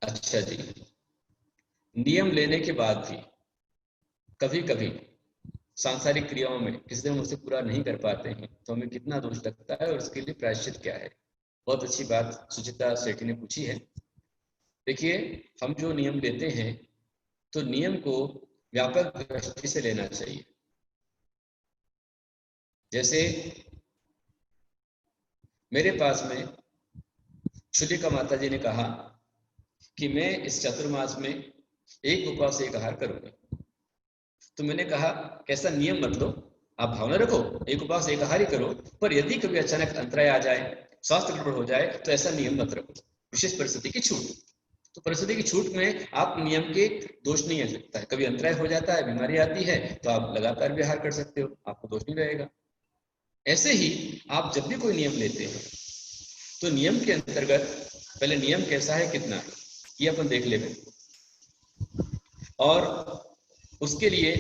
अच्छा जी, नियम लेने के बाद भी कभी कभी सांसारिक क्रियाओं में किसी हम उसे पूरा नहीं कर पाते हैं तो हमें कितना दोष लगता है और उसके लिए प्रायश्चित क्या है? बहुत अच्छी बात सुचिता सेठी ने पूछी है। देखिए, हम जो नियम लेते हैं तो नियम को व्यापक दृष्टि से लेना चाहिए। जैसे मेरे पास में शुलिका माता जी ने कहा कि मैं इस चतुर्मास में एक उपवास एक आहार करूंगा, तो मैंने कहा कैसा नियम मत लो, आप भावना रखो, एक उपवास एक आहार ही करो, पर यदि कभी अचानक अंतराय आ जाए, स्वास्थ्य गड़बड़ हो जाए, तो ऐसा नियम मत रखो, विशेष परिस्थिति की छूट। तो परिस्थिति की छूट में आप नियम के दोष नहीं आ सकता है। कभी अंतराय हो जाता है, बीमारी आती है, तो आप लगातार भी आहार कर सकते हो, आपको दोष नहीं रहेगा। ऐसे ही आप जब भी कोई नियम लेते हैं तो नियम के अंतर्गत पहले नियम कैसा है, कितना है, ये अपन देख लेंगे, और उसके लिए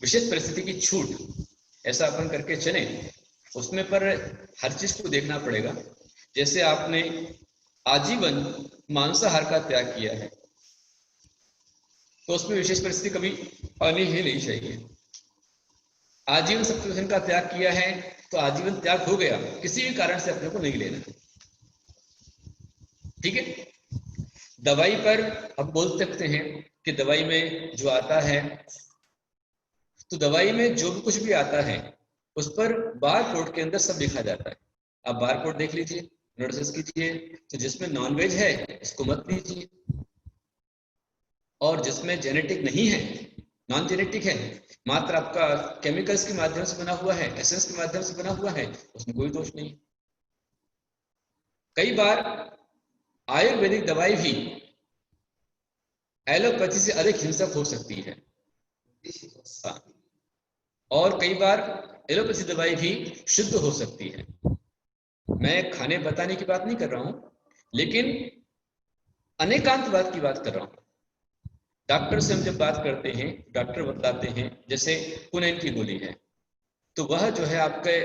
विशेष परिस्थिति की छूट ऐसा अपन करके चले, उसमें पर हर चीज को देखना पड़ेगा। जैसे आपने आजीवन मांसाहार का त्याग किया है, तो उसमें विशेष परिस्थिति कभी आनी ही नहीं चाहिए। आजीवन सत्वभोजन का त्याग किया है, तो आजीवन त्याग हो गया, किसी भी कारण से अपने को नहीं लेना, ठीक है। दवाई पर हम बोल सकते हैं कि दवाई में जो आता है, तो दवाई में जो भी कुछ भी आता है उस पर बार कोड के अंदर सब लिखा जाता है। आप बार कोड देख लीजिए, नोटिस कीजिए, तो जिसमें नॉनवेज है इसको मत लीजिए, और जिसमें जेनेटिक नहीं है, नॉन जेनेटिक है, मात्र आपका केमिकल्स के माध्यम से बना हुआ है, एसेंस के माध्यम से बना हुआ है, उसमें कोई दोष नहीं। कई बार आयुर्वेदिक दवाई भी एलोपैथी से अधिक हिंसक हो सकती है, और कई बार एलोपैथी दवाई भी शुद्ध हो सकती है। मैं खाने बताने की बात नहीं कर रहा हूं, लेकिन अनेकांतवाद की बात कर रहा हूं। डॉक्टर से हम जब बात करते हैं, डॉक्टर बतलाते हैं जैसे कुनैन की गोली है, तो वह जो है आपके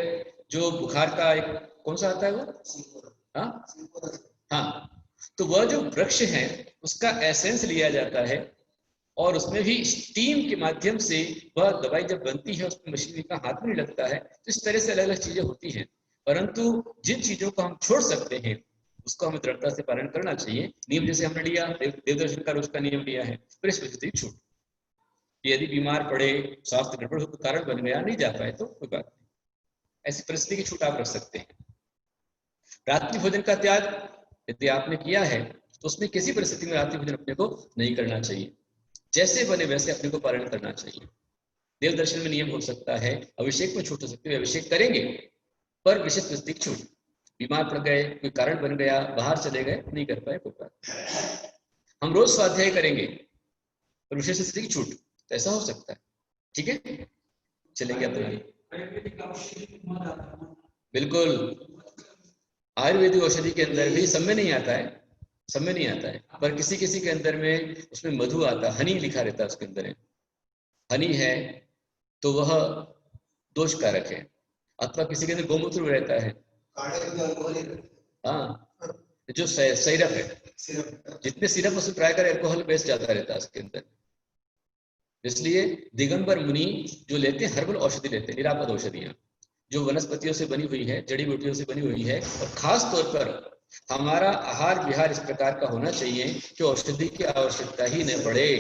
जो बुखार का एक कौन सा आता है वो, हाँ, तो वह जो वृक्ष है उसका एसेंस लिया जाता है, और उसमें भी स्टीम के माध्यम से वह दवाई जब बनती है उसमें मशीनरी का हाथ भी नहीं लगता है। तो इस तरह से अलग अलग चीजें होती हैं, परंतु जिन चीजों को हम छोड़ सकते हैं उसको हमें दृढ़ता से पालन करना चाहिए। नियम जैसे हमने लिया, देवदर्शन का रोज का नियम लिया है, फिर इस परिस्थिति छूट, यदि बीमार पड़े, स्वास्थ्य गड़बड़ हो, कारण बन गया, नहीं जा पाए, तो कोई बात नहीं, ऐसी परिस्थिति की छूट आप रख सकते हैं। रात्रि भोजन का त्याग यदि आपने किया है तो उसमें किसी परिस्थिति में रात्रि भोजन अपने को नहीं करना चाहिए, जैसे बने वैसे अपने को पालन करना चाहिए। देव दर्शन में नियम हो सकता है, अभिषेक में छूट हो सकती है, अभिषेक करेंगे पर विशेष परिस्थिति की छूट, बीमार पड़ गए, कोई कारण बन गया, बाहर चले गए, नहीं कर पाए, कोई बात। हम रोज स्वाध्याय करेंगे पर विशेष स्थिति की छूट, तो ऐसा हो सकता है, ठीक है। चलेंगे अपने, बिल्कुल आयुर्वेदिक औषधि के अंदर भी सब में नहीं आता है, सब में नहीं आता है, पर किसी किसी के अंदर में उसमें मधु आता है, हनी लिखा रहता है उसके अंदर है, हनी है तो वह दोष कारक है, अथवा किसी के अंदर गोमूत्र रहता है, हाँ, जो सिरप है, जितने सिरप उसमें ट्राई कर अल्कोहल बेस ज्यादा रहता है उसके अंदर। इसलिए दिगंबर मुनि जो लेते हैं हर्बल औषधि लेते हैं, निरापद औषधियां जो वनस्पतियों से बनी हुई है, जड़ी बूटियों से बनी हुई है, और खास तौर पर हमारा आहार विहार इस प्रकार का होना चाहिए कि औषधि की आवश्यकता ही न पड़े।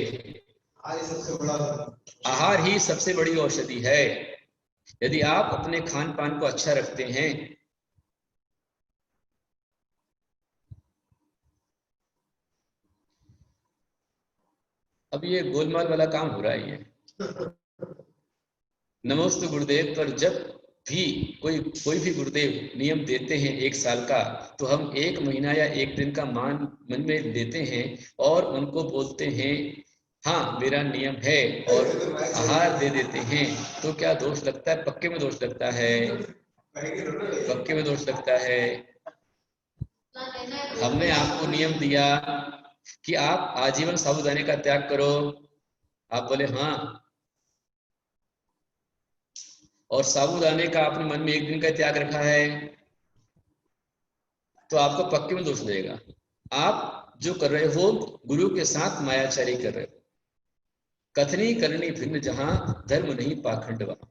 आहार ही सबसे बड़ी औषधि है। यदि आप अपने खान पान को अच्छा रखते हैं, अब ये गोलमाल वाला काम हो रहा है ये नमोस्तु गुरुदेव पर जब भी कोई भी गुरुदेव नियम देते हैं 1 साल का, तो हम 1 महीना या 1 दिन का मन में देते हैं और उनको बोलते हैं हाँ मेरा नियम है, और आहार दे देते हैं। तो क्या दोष लगता है? पक्के में दोष लगता है, पक्के में दोष लगता है। हमने आपको नियम दिया कि आप आजीवन साबूदाने का त्याग करो, आप बोले हाँ, और साबूदाने का आपने मन में 1 दिन का त्याग रखा है, तो आपको पक्के में दोष लगेगा। आप जो कर रहे हो गुरु के साथ मायाचारी कर रहे हो। कथनी करनी भिन्न जहां धर्म नहीं पाखंड वहां,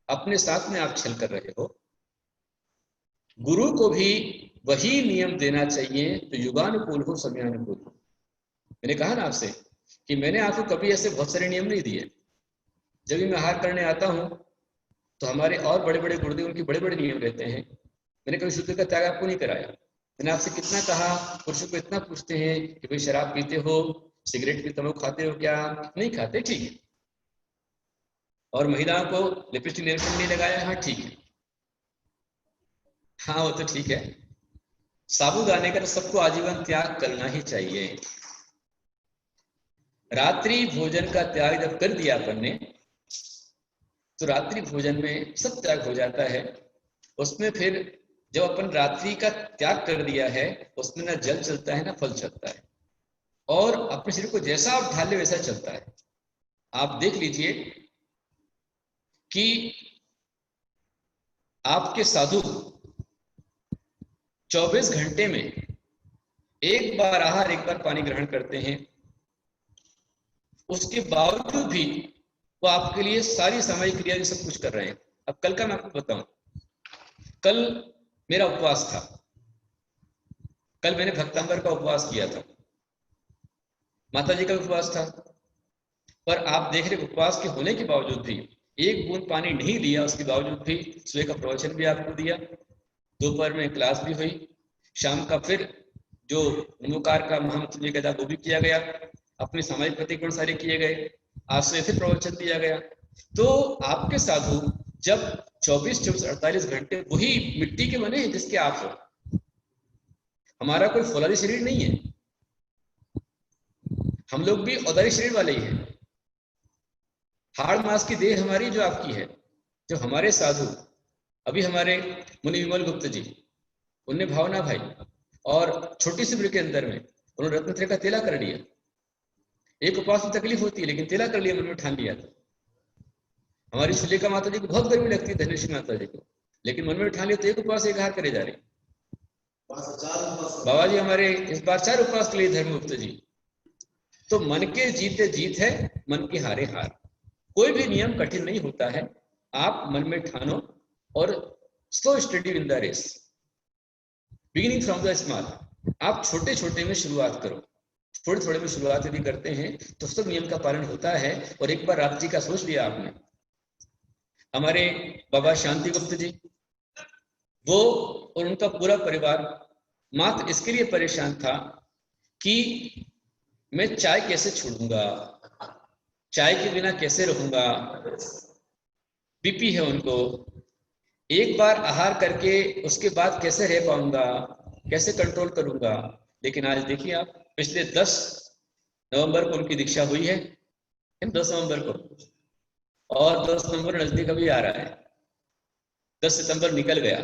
अपने साथ में आप छल कर रहे हो। गुरु को भी वही नियम देना चाहिए तो युगानुकूल हो, समयानुकूल हो। मैंने कहा ना आपसे कि मैंने आपको कभी ऐसे बहुत सारे नियम नहीं दिए। जब भी मैं आहार करने आता हूँ तो हमारे और बड़े बड़े गुरुदेव, उनके बड़े बड़े नियम रहते हैं। मैंने कभी शुद्ध का त्याग आपको नहीं कराया। मैंने आपसे कितना कहा, पुरुषों को इतना पूछते हैं कि भाई शराब पीते हो, सिगरेट पीते हो, खाते हो क्या? नहीं खाते, ठीक है। और महिलाओं को लिपस्टिक नेल पेंट नहीं लगाया, हाँ ठीक है, हाँ वो तो ठीक है। साबूदाने का तो सबको आजीवन त्याग करना ही चाहिए। रात्रि भोजन का त्याग जब कर दिया अपन ने तो रात्रि भोजन में सब त्याग हो जाता है। उसमें फिर जब अपन रात्रि का त्याग कर दिया है उसमें ना जल चलता है ना फल चलता है, और अपने शरीर को जैसा आप ढाले वैसा चलता है। आप देख लीजिए कि आपके साधु 24 घंटे में एक बार आहार एक बार पानी ग्रहण करते हैं, उसके बावजूद भी वो आपके लिए सारी सामाजिक क्रिया भी सब कुछ कर रहे हैं। अब कल का मैं आपको बताऊं, कल मेरा उपवास था। कल मैंने भक्तांबर का उपवास किया था, माता जी का उपवास था। पर आप देख रहे उपवास के होने के बावजूद भी एक बूंद पानी नहीं लिया, उसके बावजूद भी सुबह का प्रवचन भी आपको दिया, दोपहर में क्लास भी हुई, शाम का फिर जो नमोकार का महामंत्र का था वो भी किया गया, अपने सामाजिक प्रतिकोण सारे किए गए, आज से फिर प्रवचन दिया गया। तो आपके साधु जब 24-48 घंटे वही मिट्टी के बने हैं जिसके आप हो। हमारा कोई फौलादी शरीर नहीं है, हम लोग भी औदारी शरीर वाले ही हैं। हाड़ मास की देह हमारी जो आपकी है। जो हमारे साधु अभी हमारे मुनि विमल गुप्त जी, उनने भावना भाई और छोटी सी उम्र के अंदर में उन्होंने रत्नत्रय का तेला कर लिया। एक उपवास में तकलीफ होती है लेकिन तेला कर लिया, मन में ठान लिया था। हमारी सुलेखा माता जी को बहुत गर्मी लगती है, धनेश्वरी माता जी को, लेकिन मन में ठान लिया तो एक उपवास एक आहार करे जा रहे। बाबा जी हमारे इस बार 4 उपवास के लिए धर्मगुप्त जी। तो मन के जीते जीत है, मन के हारे हार। कोई भी नियम कठिन नहीं होता है, आप मन में ठानो और slow study in the race, beginning from the small. आप छोटे छोटे में शुरुआत करो, थोड़े थोड़े में शुरुआत यदि करते हैं तो सब नियम का पालन होता है। और एक बार रात्रि का सोच लिया आपने, हमारे बाबा शांति गुप्त जी, वो और उनका पूरा परिवार मात्र इसके लिए परेशान था कि मैं चाय कैसे छोड़ूंगा, चाय के बिना कैसे रहूंगा। बीपी है उनको, एक बार आहार करके उसके बाद कैसे रह पाऊंगा, कैसे कंट्रोल करूंगा। लेकिन आज देखिए आप, पिछले 10 नवंबर को उनकी दीक्षा हुई है, 10 नवंबर को, और 10 नवंबर नजदीक अभी आ रहा है। 10 सितंबर निकल गया,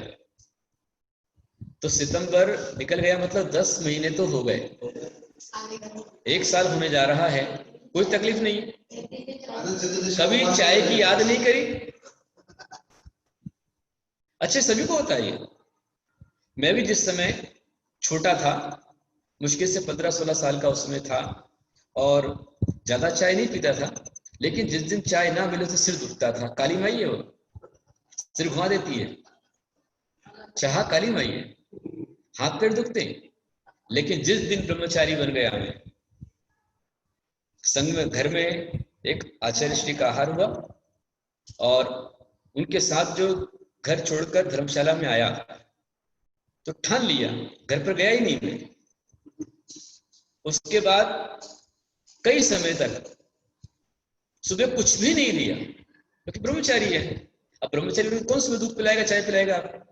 तो सितंबर निकल गया मतलब 10 महीने तो हो गए, 1 साल होने जा रहा है। कोई तकलीफ नहीं, कभी चाय की याद नहीं करी। अच्छे सभी को होता है। मैं भी जिस समय छोटा था, मुश्किल से 15-16 साल का उसमें था, और ज्यादा चाय नहीं पीता था, लेकिन जिस दिन चाय ना मिले तो सिर दुखता था। काली माई है वो, सिर घुमा देती है। चाह काली माई है, हाथ पैर दुखते हैं। लेकिन जिस दिन ब्रह्मचारी बन गया मैं, संग में घर में एक आचार्य श्री का आहार हुआ, और उनके साथ जो घर छोड़कर धर्मशाला में आया तो ठान लिया, घर पर गया ही नहीं मैं। उसके बाद कई समय तक सुबह कुछ भी नहीं लिया, क्योंकि ब्रह्मचारी है। अब ब्रह्मचारी में कौन सुबह दूध पिलाएगा, चाय पिलाएगा? आप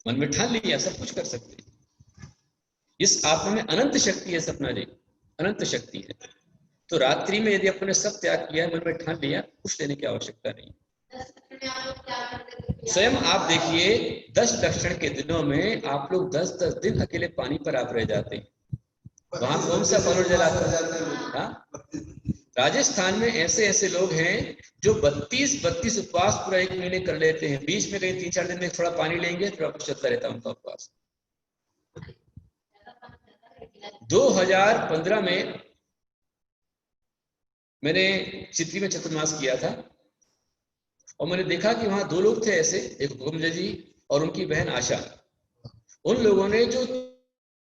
मन में ठान लिया, सब कुछ कर सकते। इस आत्मा में अनंत शक्ति है सपना जी, अनंत शक्ति है। तो रात्रि में यदि अपने सब त्याग किया, मन में ठान लिया, कुछ लेने की आवश्यकता नहीं। स्वयं आप देखिए 10 दक्षिण के दिनों में आप लोग 10-10 दिन अकेले पानी पर आप रह जाते हैं। वहां कौन सा फल जल आता है? राजस्थान में ऐसे ऐसे लोग हैं जो 32 उपवास पूरा 1 महीने कर लेते हैं। बीच में कहीं 3-4 दिन में थोड़ा पानी लेंगे, थोड़ा कुछ चलता रहता है उनका उपवास। 2015 में मैंने चित्री में चतुर्मास किया था, और मैंने देखा कि वहां 2 लोग थे ऐसे, एक हुकुमजा जी और उनकी बहन आशा। उन लोगों ने जो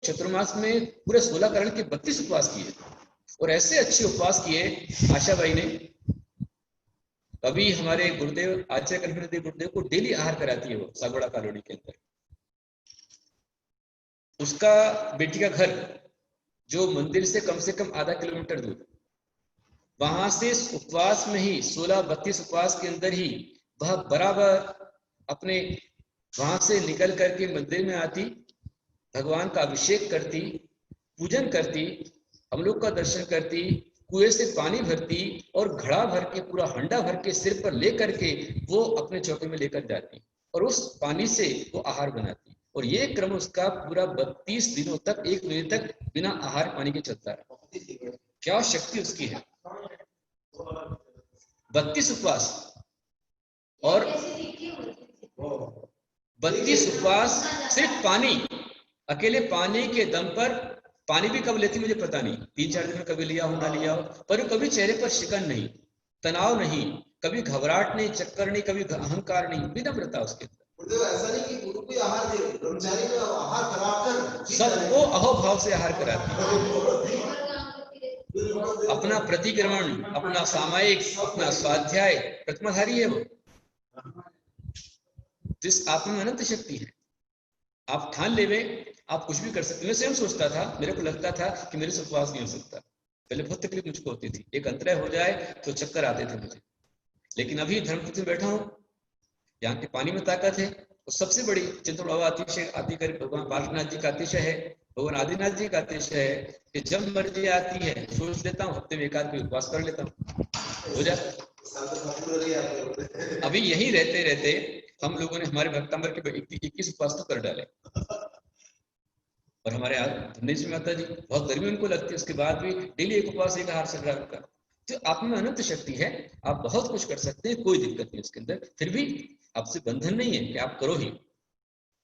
चतुर्मास में पूरे 16 करण के 32 उपवास किए और ऐसे अच्छे उपवास किए आशाबाई ने। अभी हमारे गुरुदेव आचार्य कल्पनादेव गुरुदेव को डेली आहार कराती है वो सागवाड़ा कॉलोनी के अंदर। उसका बेटी का घर जो मंदिर से कम आधा किलोमीटर दूर, वहां से उपवास में ही 16-32 उपवास के अंदर ही वह बराबर अपने वहां से निकल करके मंदिर में आती, भगवान का अभिषेक करती, पूजन करती, हम लोग का दर्शन करती, कुएं से पानी भरती और घड़ा भर के पूरा हंडा भर के सिर पर लेकर के वो अपने चौके में लेकर जाती और उस पानी से वो आहार बनाती। और ये क्रम उसका पूरा 32 दिनों तक, 1 महीने तक बिना आहार पानी के चलता रहा। क्या शक्ति उसकी है! 32 उपवास और 32 उपवास सिर्फ पानी, अकेले पानी के दम पर। पानी भी कब लेती मुझे पता नहीं, 3-4 दिन में कभी लिया हो ना लिया हो, पर कभी चेहरे पर शिकन नहीं, तनाव नहीं, कभी घबराहट नहीं, चक्कर नहीं, कभी अहंकार नहीं, विनम्रता उसके अंदर। ऐसा नहीं कि गुरु को आहार दे, ब्रह्मचारी को आहार कराकर सबको अहोभाव से आहार कराती, अपना प्रतिक्रमण, अपना सामायिक, अपना स्वाध्याय, प्रतिमाधारी है वो। जिस आप में अनंत शक्ति है, आप ठान लेवे आप कुछ भी कर सकते। मैं स्वयं सोचता था, मेरे को लगता था कि मेरे से उपवास नहीं हो सकता, पहले बहुत तकलीफ मुझको होती थी, एक अंतराय हो जाए तो चक्कर आते थे मुझे। लेकिन अभी धर्मपति में बैठा हूँ, यहाँ के पानी में ताकत है। और सबसे बड़ी चिंतन बाबा अतिशय आदि कर भगवान बालकनाथ जी का अतिशय है, भगवान आदिनाथ जी का अतिशय है कि जब मर्जी आती है सोच लेता हूँ, हफ्ते में एक आध उपवास कर लेता हूँ, हो जाता। अभी यही रहते रहते हम लोगों ने हमारे भक्तांबर के 21 उपवास तो कर डाले। और हमारे धनेश माता जी बहुत गर्मी उनको लगती है, उसके बाद भी डेली एक उपवास, एक आहार चल रहा है उनका। तो आप में अनंत शक्ति है, आप बहुत कुछ कर सकते हैं, कोई दिक्कत नहीं उसके अंदर। फिर भी आपसे बंधन नहीं है कि आप करो ही।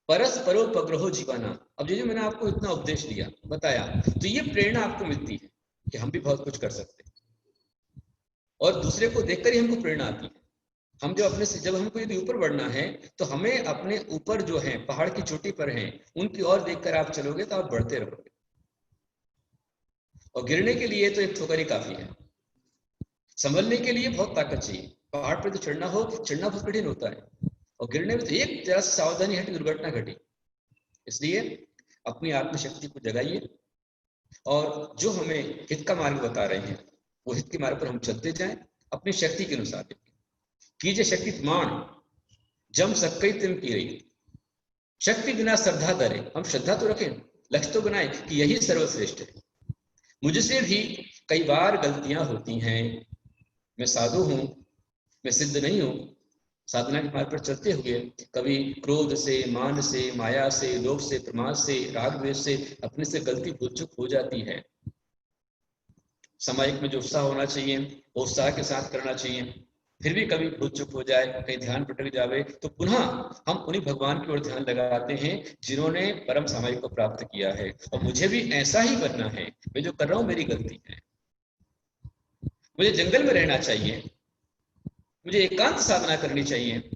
परस्परो पग्रहो जीवाना। अब जो मैंने आपको इतना उपदेश दिया, बताया, तो ये प्रेरणा आपको मिलती है कि हम भी बहुत कुछ कर सकते हैं और दूसरे को देखकर ही हमको प्रेरणा आती है। हम जब हमको यदि ऊपर बढ़ना है तो हमें अपने ऊपर जो है पहाड़ की चोटी पर हैं, उनकी ओर देखकर आप चलोगे तो आप बढ़ते रहोगे। और गिरने के लिए तो एक ठोकर ही काफी है, संभलने के लिए बहुत ताकत चाहिए। पहाड़ पर तो चढ़ना बहुत कठिन होता है, और गिरने में तो एक जरा सावधानी हटी दुर्घटना घटी। इसलिए अपनी आत्मशक्ति को जगाइए और जो हमें हित का मार्ग बता रहे हैं वो हित के मार्ग पर हम चलते जाएं, अपनी शक्ति के अनुसार। कीजिए शक्ति प्रमाण, जम सकई तिम की रही, शक्ति बिना श्रद्धा धरे। हम श्रद्धा तो रखें, लक्ष्य तो बनाए कि यही सर्वश्रेष्ठ है। मुझसे भी कई बार गलतियां होती हैं, मैं साधु हूं, मैं सिद्ध नहीं हूं। साधना के मार्ग पर चलते हुए कभी क्रोध से, मान से, माया से, लोभ से, प्रमाद से, राग द्वेष से अपने से गलती भूल चूक हो जाती है। सामायिक में जो उत्साह होना चाहिए वो उत्साह के साथ करना चाहिए। फिर भी कभी भूल चूक हो जाए, कहीं ध्यान भटक जावे, तो पुनः हम उन्हीं भगवान की ओर ध्यान लगाते हैं जिन्होंने परम सामायिक को प्राप्त किया है। और मुझे भी ऐसा ही बनना है, मैं जो कर रहा हूं मेरी गलती है। मुझे जंगल में रहना चाहिए, मुझे एकांत साधना करनी चाहिए,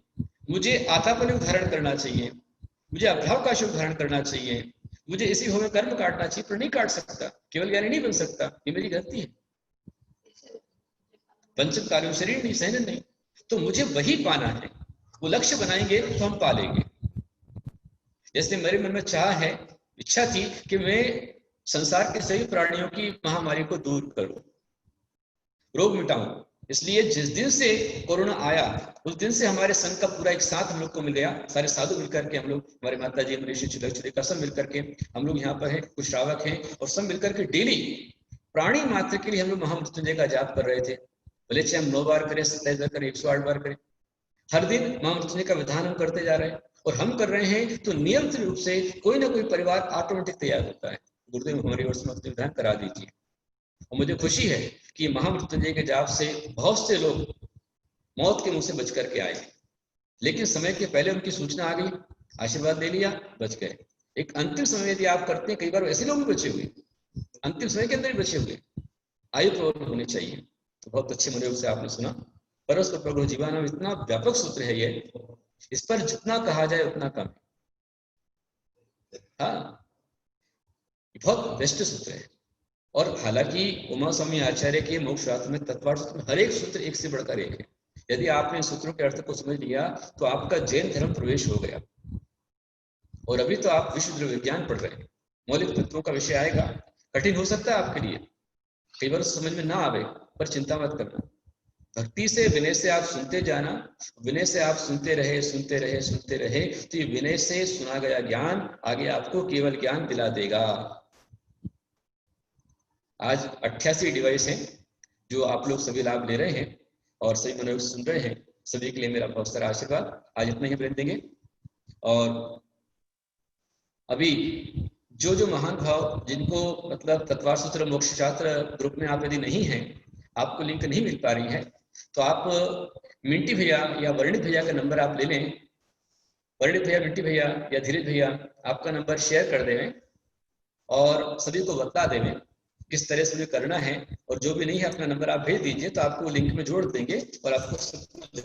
मुझे आतापन धारण करना चाहिए, मुझे अभ्यावकाश धारण करना चाहिए, मुझे इसी भाव में कर्म काटना चाहिए, पर नहीं काट सकता, केवल ज्ञानी नहीं बन सकता, ये मेरी गलती है। पंचम कार्यों शरीर नहीं, सहन नहीं, तो मुझे वही पाना है। वो लक्ष्य बनाएंगे तो हम पालेंगे। जैसे मेरे मन में चाह है, इच्छा थी कि मैं संसार के सभी प्राणियों की महामारी को दूर करूं, रोग मिटाऊं। इसलिए जिस दिन से कोरोना आया उस दिन से हमारे संघ का पूरा एक साथ हम लोग को मिल गया, सारे साधु मिलकर के, हम लोग, हमारे माता जी, हमारे ऋषि का सब मिलकर के हम लोग यहाँ पर हैं, कुछ श्रावक हैं, और सब मिलकर के डेली प्राणी मात्र के लिए हम लोग महामृत्युंजय का जाप कर रहे थे। भले चाहे हम 9 बार करें, 27 बार करें, 108 बार करें, हर दिन महामृत्युंजय का विधान हम करते जा रहे हैं। और हम कर रहे हैं तो नियमित रूप से कोई ना कोई परिवार ऑटोमेटिक तैयार होता है। गुरुदेव हमारी ओर से विधान करा दीजिए। और मुझे खुशी है कि महामृत्युंजय के जाप से बहुत से लोग मौत के मुंह से बच करके आए, लेकिन समय के पहले उनकी सूचना आ गई, आशीर्वाद ले लिया, बच गए। एक अंतिम समय यदि आप करते हैं, कई बार ऐसे लोग भी बचे हुए, अंतिम समय के अंदर ही बचे हुए, आयु प्रवर्तन होनी चाहिए। तो बहुत अच्छे मनोयोग से आपने सुना। परस्पर प्रगो जीवाना, इतना व्यापक सूत्र है ये, इस पर जितना कहा जाए उतना कम है। हाँ, बहुत बेस्ट सूत्र है। और हालांकि उमा स्वामी आचार्य के मोक्ष शास्त्र में, तत्वार्थ सूत्र में हर एक सूत्र एक से बढ़कर एक है। यदि आपने सूत्रों के अर्थ को समझ लिया तो आपका जैन धर्म प्रवेश हो गया। और अभी तो आप विश्व विज्ञान पढ़ रहे हैं, मौलिक तत्वों का विषय आएगा, कठिन हो सकता है आपके लिए, कई बार समझ में ना आवे, पर चिंता मत करना। भक्ति से, विनय से आप सुनते जाना, विनय से आप सुनते रहे सुनते रहे सुनते रहे, तो ये विनय से सुना गया ज्ञान आगे आपको केवल ज्ञान दिला देगा। आज 88 डिवाइस हैं जो आप लोग सभी लाभ ले रहे हैं और सभी मनोयोग सुन रहे हैं। सभी के लिए मेरा बहुत सारा आशीर्वाद। आज इतना ही प्रेम देंगे। और अभी जो महान भाव जिनको मतलब तत्वार्थ सूत्र मोक्ष शास्त्र ग्रुप में आप यदि नहीं हैं, आपको लिंक नहीं मिल पा रही है, तो आप मिंटी भैया या वर्णित भैया का नंबर आप ले लें। वर्णित भैया, मिंटी भैया या धीरज भैया आपका नंबर शेयर कर देवें और सभी को बता देवें किस तरह से मुझे करना है। और जो भी नहीं है अपना नंबर आप भेज दीजिए, तो आपको लिंक में जोड़ देंगे और आपको सब कुछ